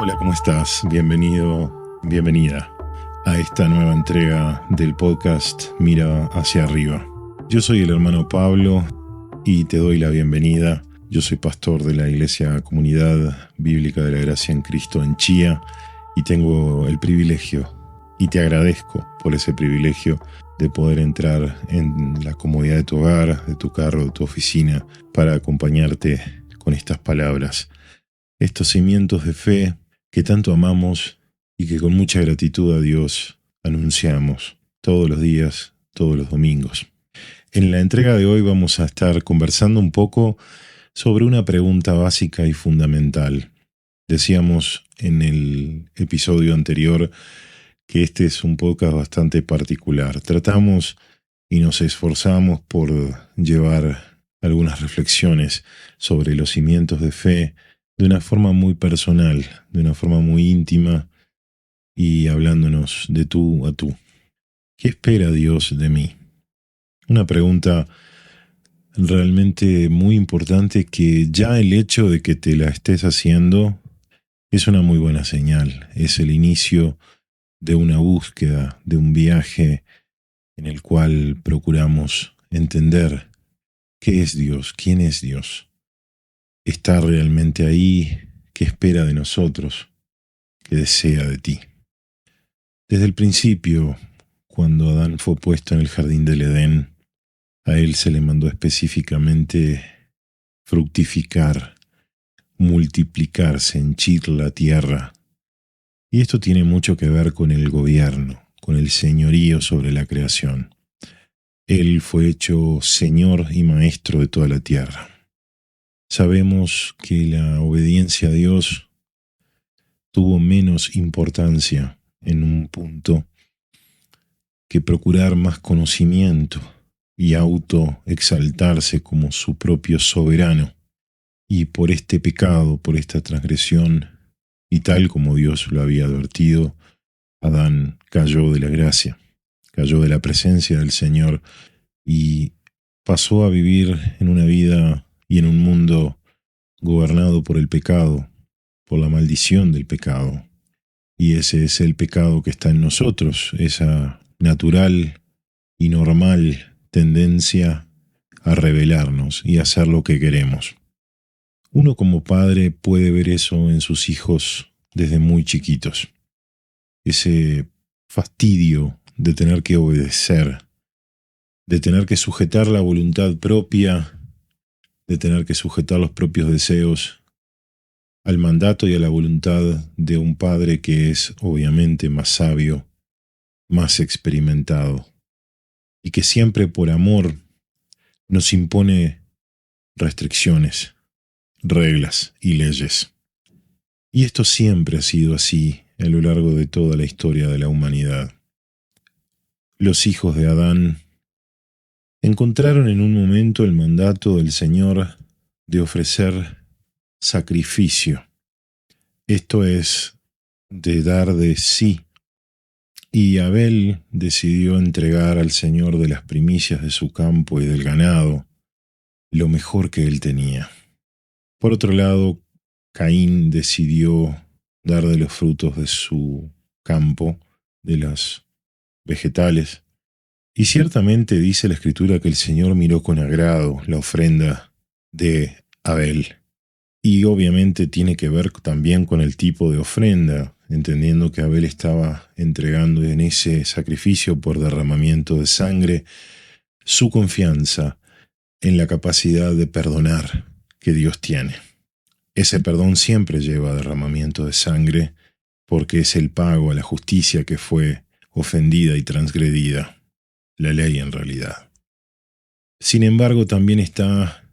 Hola, ¿cómo estás? Bienvenido, bienvenida a esta nueva entrega del podcast Mira hacia arriba. Yo soy el hermano Pablo y te doy la bienvenida. Yo soy pastor de la Iglesia Comunidad Bíblica de la Gracia en Cristo en Chía y tengo el privilegio, y te agradezco por ese privilegio, de poder entrar en la comodidad de tu hogar, de tu carro, de tu oficina, para acompañarte con estas palabras, estos cimientos de fe que tanto amamos y que con mucha gratitud a Dios anunciamos todos los días, todos los domingos. En la entrega de hoy vamos a estar conversando un poco sobre una pregunta básica y fundamental. Decíamos en el episodio anterior que este es un podcast bastante particular. Tratamos y nos esforzamos por llevar algunas reflexiones sobre los cimientos de fe de una forma muy personal, de una forma muy íntima y hablándonos de tú a tú. ¿Qué espera Dios de mí? Una pregunta realmente muy importante que ya el hecho de que te la estés haciendo es una muy buena señal. Es el inicio de una búsqueda, de un viaje en el cual procuramos entender qué es Dios, quién es Dios. ¿Está realmente ahí? ¿Qué espera de nosotros? ¿Qué desea de ti? Desde el principio, cuando Adán fue puesto en el jardín del Edén, a él se le mandó específicamente fructificar, multiplicarse, henchir la tierra. Y esto tiene mucho que ver con el gobierno, con el señorío sobre la creación. Él fue hecho Señor y Maestro de toda la tierra. Sabemos que la obediencia a Dios tuvo menos importancia en un punto que procurar más conocimiento y autoexaltarse como su propio soberano. Y por este pecado, por esta transgresión, y tal como Dios lo había advertido, Adán cayó de la gracia, cayó de la presencia del Señor y pasó a vivir en una vida y en un mundo gobernado por el pecado, por la maldición del pecado. Y ese es el pecado que está en nosotros, esa natural y normal tendencia a rebelarnos y hacer lo que queremos. Uno como padre puede ver eso en sus hijos desde muy chiquitos. Ese fastidio de tener que obedecer, de tener que sujetar la voluntad propia, de tener que sujetar los propios deseos al mandato y a la voluntad de un padre que es obviamente más sabio, más experimentado, y que siempre por amor nos impone restricciones, reglas y leyes. Y esto siempre ha sido así a lo largo de toda la historia de la humanidad. Los hijos de Adán encontraron en un momento el mandato del Señor de ofrecer sacrificio. Esto es, de dar de sí. Y Abel decidió entregar al Señor de las primicias de su campo y del ganado lo mejor que él tenía. Por otro lado, Caín decidió dar de los frutos de su campo, de los vegetales. Y ciertamente dice la Escritura que el Señor miró con agrado la ofrenda de Abel. Y obviamente tiene que ver también con el tipo de ofrenda, entendiendo que Abel estaba entregando en ese sacrificio por derramamiento de sangre su confianza en la capacidad de perdonar que Dios tiene. Ese perdón siempre lleva derramamiento de sangre porque es el pago a la justicia que fue ofendida y transgredida, la ley en realidad. Sin embargo, también está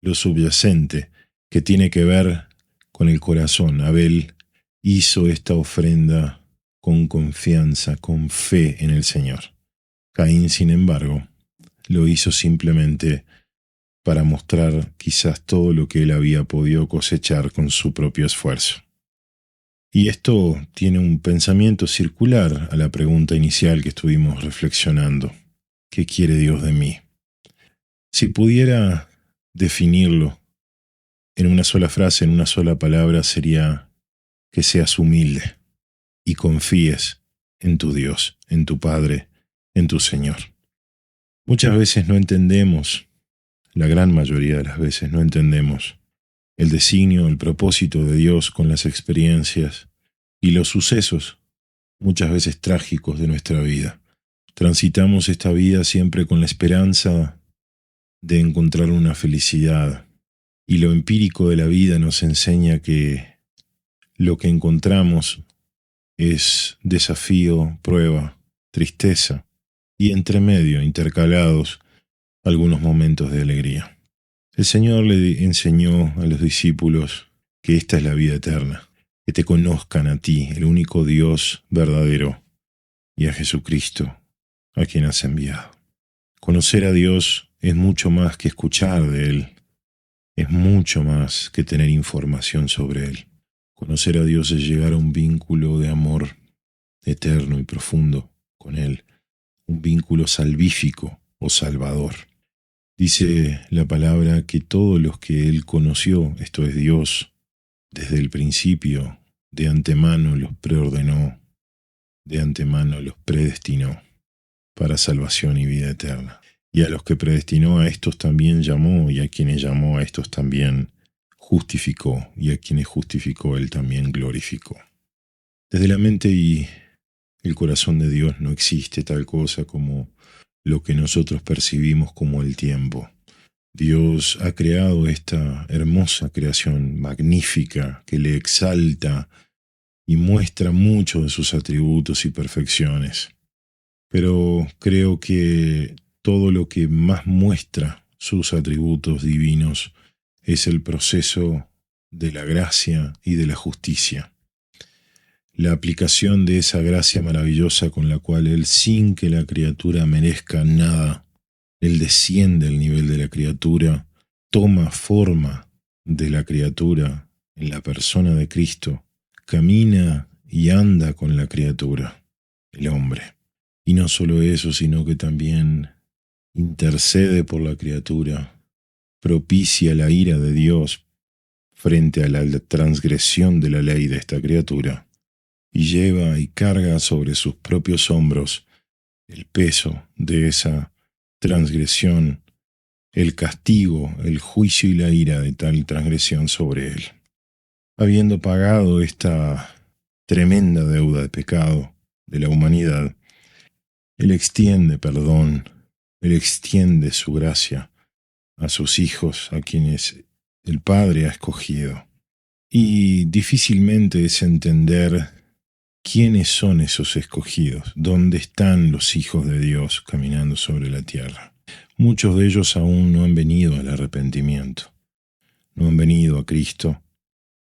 lo subyacente, que tiene que ver con el corazón. Abel hizo esta ofrenda con confianza, con fe en el Señor. Caín, sin embargo, lo hizo simplemente para mostrar quizás todo lo que él había podido cosechar con su propio esfuerzo. Y esto tiene un pensamiento circular a la pregunta inicial que estuvimos reflexionando. ¿Qué quiere Dios de mí? Si pudiera definirlo en una sola frase, en una sola palabra, sería que seas humilde y confíes en tu Dios, en tu Padre, en tu Señor. Muchas veces no entendemos, la gran mayoría de las veces no entendemos el designio, el propósito de Dios con las experiencias y los sucesos, muchas veces trágicos, de nuestra vida. Transitamos esta vida siempre con la esperanza de encontrar una felicidad, y lo empírico de la vida nos enseña que lo que encontramos es desafío, prueba, tristeza y entre medio, intercalados, algunos momentos de alegría. El Señor le enseñó a los discípulos que esta es la vida eterna, que te conozcan a ti, el único Dios verdadero, y a Jesucristo, a quien has enviado. Conocer a Dios es mucho más que escuchar de Él, es mucho más que tener información sobre Él. Conocer a Dios es llegar a un vínculo de amor eterno y profundo con Él, un vínculo salvífico o salvador. Dice la palabra que todos los que Él conoció, esto es Dios, desde el principio, de antemano los preordenó, de antemano los predestinó para salvación y vida eterna. Y a los que predestinó, a estos también llamó, y a quienes llamó, a estos también justificó, y a quienes justificó, Él también glorificó. Desde la mente y el corazón de Dios no existe tal cosa como lo que nosotros percibimos como el tiempo. Dios ha creado esta hermosa creación magnífica que le exalta y muestra muchos de sus atributos y perfecciones. Pero creo que todo lo que más muestra sus atributos divinos es el proceso de la gracia y de la justicia. La aplicación de esa gracia maravillosa con la cual Él, sin que la criatura merezca nada, Él desciende al nivel de la criatura, toma forma de la criatura en la persona de Cristo, camina y anda con la criatura, el hombre. Y no solo eso, sino que también intercede por la criatura, propicia la ira de Dios frente a la transgresión de la ley de esta criatura, y lleva y carga sobre sus propios hombros el peso de esa transgresión, el castigo, el juicio y la ira de tal transgresión sobre él. Habiendo pagado esta tremenda deuda de pecado de la humanidad, Él extiende perdón, Él extiende su gracia a sus hijos, a quienes el Padre ha escogido. Y difícilmente es entender quiénes son esos escogidos, dónde están los hijos de Dios caminando sobre la tierra. Muchos de ellos aún no han venido al arrepentimiento, no han venido a Cristo,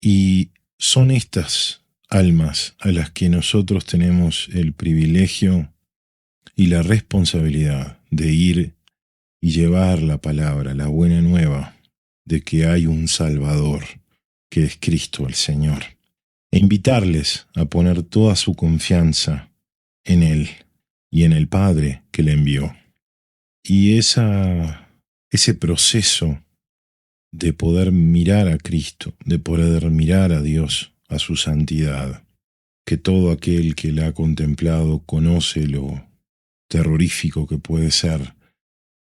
y son estas almas a las que nosotros tenemos el privilegio y la responsabilidad de ir y llevar la palabra, la buena nueva, de que hay un Salvador, que es Cristo el Señor, e invitarles a poner toda su confianza en Él y en el Padre que le envió. Y ese proceso de poder mirar a Cristo, de poder mirar a Dios, a su santidad, que todo aquel que la ha contemplado conoce lo terrorífico que puede ser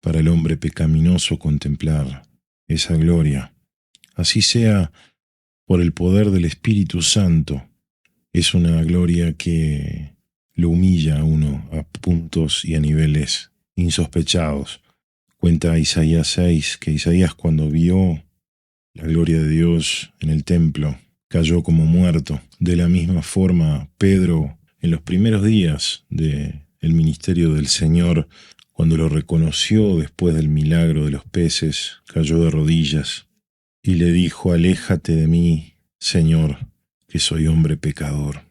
para el hombre pecaminoso contemplar esa gloria. Así sea por el poder del Espíritu Santo, es una gloria que lo humilla a uno a puntos y a niveles insospechados. Cuenta Isaías 6 que Isaías, cuando vio la gloria de Dios en el templo, cayó como muerto. De la misma forma, Pedro, en los primeros días del ministerio del Señor, cuando lo reconoció después del milagro de los peces, cayó de rodillas y le dijo: «Aléjate de mí, Señor, que soy hombre pecador».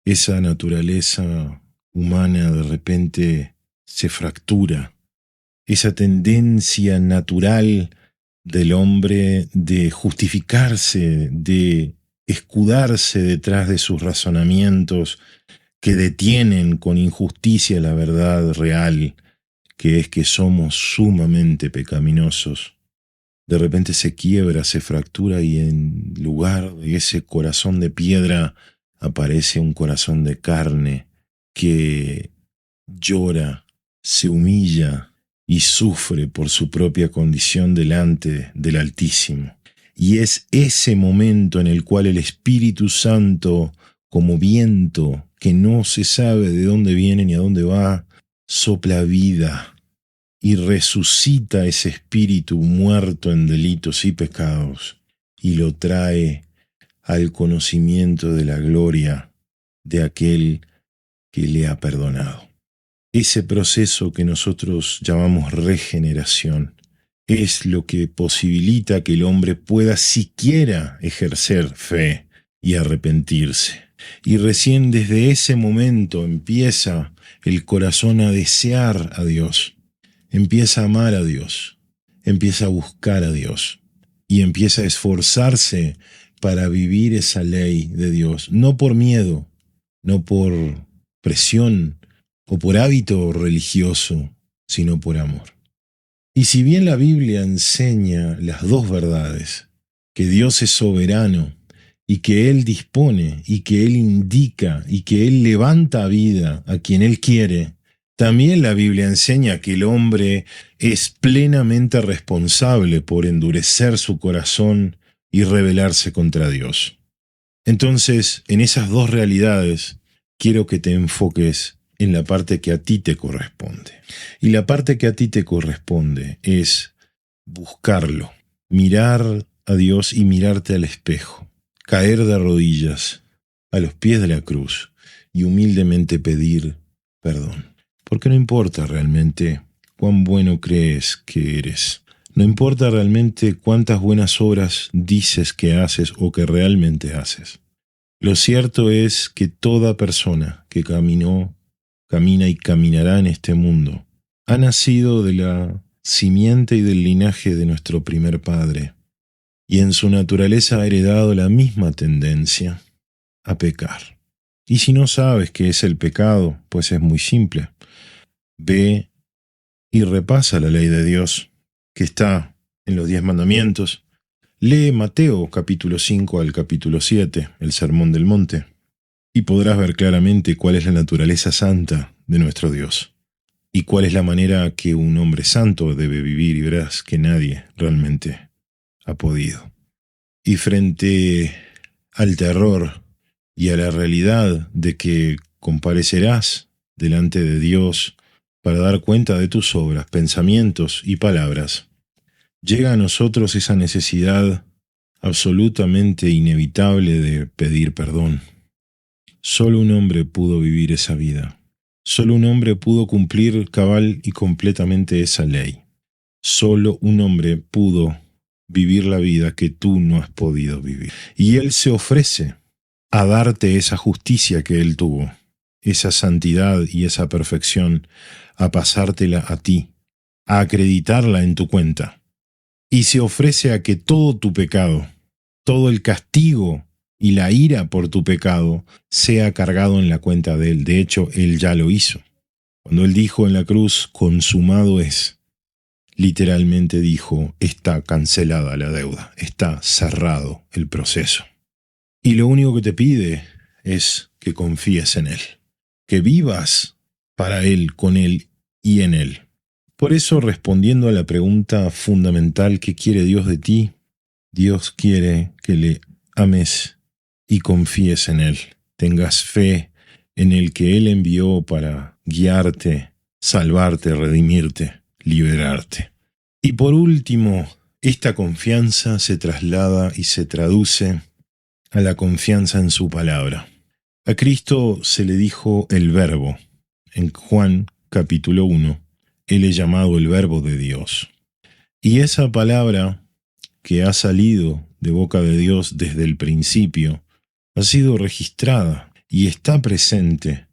Esa naturaleza humana de repente se fractura. Esa tendencia natural del hombre de justificarse, de escudarse detrás de sus razonamientos que detienen con injusticia la verdad real, que es que somos sumamente pecaminosos, de repente se quiebra, se fractura y en lugar de ese corazón de piedra aparece un corazón de carne que llora, se humilla y sufre por su propia condición delante del Altísimo. Y es ese momento en el cual el Espíritu Santo, como viento que no se sabe de dónde viene ni a dónde va, sopla vida y resucita ese espíritu muerto en delitos y pecados y lo trae al conocimiento de la gloria de aquel que le ha perdonado. Ese proceso que nosotros llamamos regeneración es lo que posibilita que el hombre pueda siquiera ejercer fe y arrepentirse. Y recién desde ese momento empieza el corazón a desear a Dios, empieza a amar a Dios, empieza a buscar a Dios y empieza a esforzarse para vivir esa ley de Dios, no por miedo, no por presión o por hábito religioso, sino por amor. Y si bien la Biblia enseña las dos verdades, que Dios es soberano y que Él dispone y que Él indica y que Él levanta a vida a quien Él quiere, también la Biblia enseña que el hombre es plenamente responsable por endurecer su corazón y rebelarse contra Dios. Entonces, en esas dos realidades, quiero que te enfoques en la parte que a ti te corresponde. Y la parte que a ti te corresponde es buscarlo, mirar a Dios y mirarte al espejo, caer de rodillas a los pies de la cruz y humildemente pedir perdón. Porque no importa realmente cuán bueno crees que eres. No importa realmente cuántas buenas obras dices que haces o que realmente haces. Lo cierto es que toda persona que camina y caminará en este mundo ha nacido de la simiente y del linaje de nuestro primer padre, y en su naturaleza ha heredado la misma tendencia a pecar. Y si no sabes qué es el pecado, pues es muy simple. Ve y repasa la ley de Dios, que está en los 10 mandamientos. Lee Mateo capítulo 5 al capítulo 7, el Sermón del Monte, y podrás ver claramente cuál es la naturaleza santa de nuestro Dios, y cuál es la manera que un hombre santo debe vivir, y verás que nadie realmente ha podido. Y frente al terror y a la realidad de que comparecerás delante de Dios para dar cuenta de tus obras, pensamientos y palabras, llega a nosotros esa necesidad absolutamente inevitable de pedir perdón. Solo un hombre pudo vivir esa vida. Solo un hombre pudo cumplir cabal y completamente esa ley. Solo un hombre pudo vivir la vida que tú no has podido vivir. Y Él se ofrece a darte esa justicia que Él tuvo, esa santidad y esa perfección, a pasártela a ti, a acreditarla en tu cuenta. Y se ofrece a que todo tu pecado, todo el castigo y la ira por tu pecado sea cargado en la cuenta de Él. De hecho, Él ya lo hizo. Cuando Él dijo en la cruz, consumado es, literalmente dijo, está cancelada la deuda, está cerrado el proceso. Y lo único que te pide es que confíes en Él, que vivas para Él, con Él y en Él. Por eso, respondiendo a la pregunta fundamental, ¿qué quiere Dios de ti? Dios quiere que le ames y confíes en Él, tengas fe en el que Él envió para guiarte, salvarte, redimirte, liberarte. Y por último, esta confianza se traslada y se traduce a la confianza en su palabra. A Cristo se le dijo el Verbo. En Juan capítulo 1, Él es llamado el Verbo de Dios. Y esa palabra que ha salido de boca de Dios desde el principio ha sido registrada y está presente.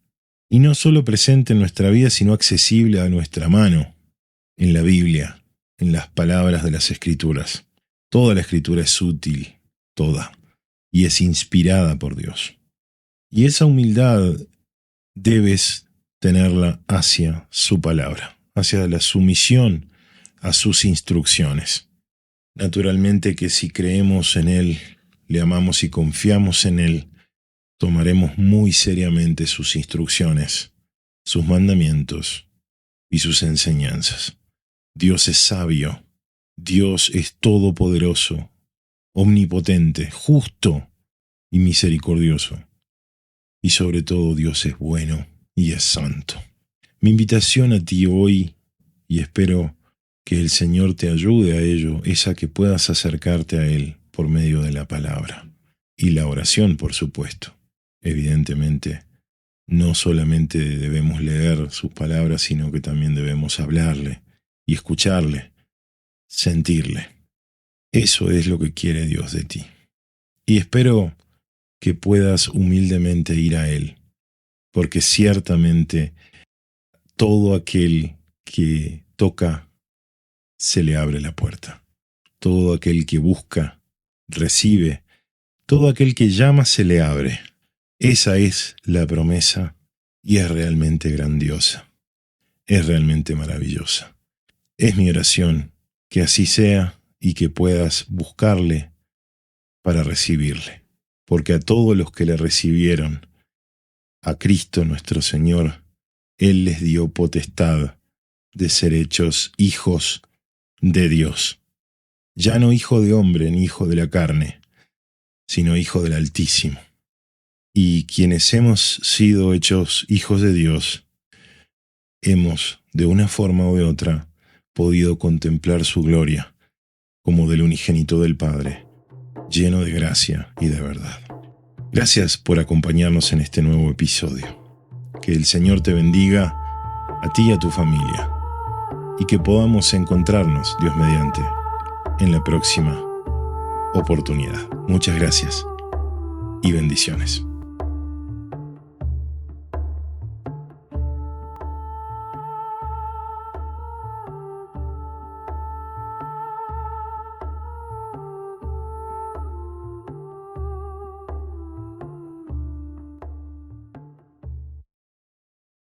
Y no solo presente en nuestra vida, sino accesible a nuestra mano, en la Biblia, en las palabras de las Escrituras. Toda la Escritura es útil, toda, y es inspirada por Dios. Y esa humildad debes tenerla hacia su palabra, hacia la sumisión a sus instrucciones. Naturalmente que si creemos en Él, le amamos y confiamos en Él, tomaremos muy seriamente sus instrucciones, sus mandamientos y sus enseñanzas. Dios es sabio, Dios es todopoderoso, omnipotente, justo y misericordioso. Y sobre todo Dios es bueno y es santo. Mi invitación a ti hoy, y espero que el Señor te ayude a ello, es a que puedas acercarte a Él por medio de la palabra. Y la oración, por supuesto. Evidentemente, no solamente debemos leer sus palabras, sino que también debemos hablarle y escucharle, sentirle. Eso es lo que quiere Dios de ti. Y espero que puedas humildemente ir a Él, porque ciertamente todo aquel que toca, se le abre la puerta. Todo aquel que busca, recibe. Todo aquel que llama, se le abre. Esa es la promesa y es realmente grandiosa. Es realmente maravillosa. Es mi oración que así sea y que puedas buscarle para recibirle. Porque a todos los que le recibieron, a Cristo nuestro Señor, Él les dio potestad de ser hechos hijos de Dios. Ya no hijo de hombre ni hijo de la carne, sino hijo del Altísimo. Y quienes hemos sido hechos hijos de Dios, hemos, de una forma o de otra, podido contemplar su gloria, como del unigénito del Padre, lleno de gracia y de verdad. Gracias por acompañarnos en este nuevo episodio. Que el Señor te bendiga, a ti y a tu familia, y que podamos encontrarnos, Dios mediante, en la próxima oportunidad. Muchas gracias y bendiciones.